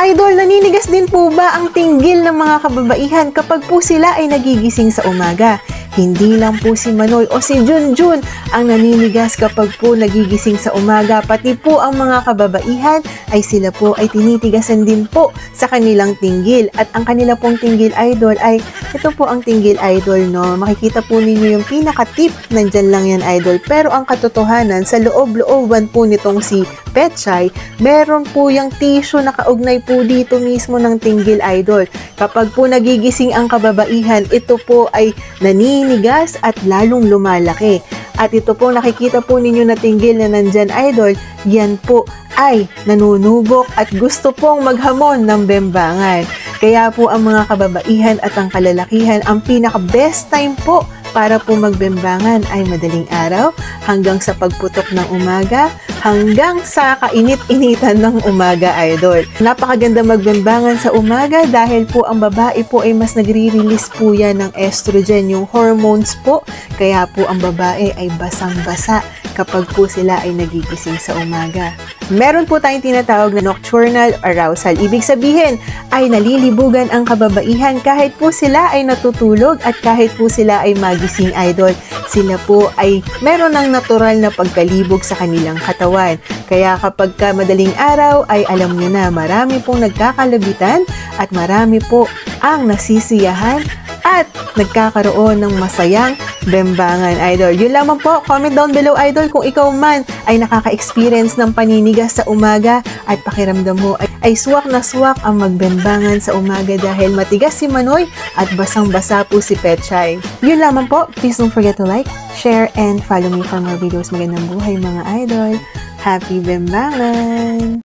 Idol, naninigas din po ba ang tinggil ng mga kababaihan kapag po sila ay nagigising sa umaga? Hindi lang po si Manoy o si Junjun ang naninigas kapag po nagigising sa umaga, pati po ang mga kababaihan ay sila po ay tinitigasan din po sa kanilang tinggil. At ang kanila pong tinggil, Idol, ay ito po ang tinggil, Idol, no? Makikita po ninyo yung pinaka-tip, nandyan lang yan, Idol. Pero ang katotohanan, sa loob-looban po nitong si Petchay, meron po yung tissue na kaugnay po dito mismo ng tinggil, Idol. Kapag po nagigising ang kababaihan, ito po ay naninigas at lalong lumalaki. At ito po, nakikita po ninyo na tinggil na nandyan, Idol, yan po ay nanunubok at gusto pong maghamon ng bembangan. Kaya po ang mga kababaihan at ang kalalakihan, ang pinaka-best time po para po magbembangan ay madaling araw hanggang sa pagputok ng umaga, hanggang sa kainit-initan ng umaga, Idol. Napakaganda magbembangan sa umaga dahil po ang babae po ay mas nagre-release po yan ng estrogen, yung hormones po. Kaya po ang babae ay basang-basa kapag po sila ay nagigising sa umaga. Meron po tayong tinatawag na nocturnal arousal. Ibig sabihin ay nalilibugan ang kababaihan kahit po sila ay natutulog at kahit po sila ay magising, Idol. Sila po ay meron ng natural na pagkalibog sa kanilang katawan. Kaya kapag madaling araw ay alam nyo na marami pong nagkakalabitan at marami po ang nasisiyahan at nagkakaroon ng masayang bembangan, Idol. Yun lamang po, comment down below, Idol, kung ikaw man ay nakaka-experience ng paninigas sa umaga at pakiramdam mo ay swak na swak ang magbembangan sa umaga dahil matigas si Manoy at basang-basa po si Petchay. Yun lamang po, please don't forget to like, share, and follow me for more videos. Magandang buhay mga Idol. Happy bembangan!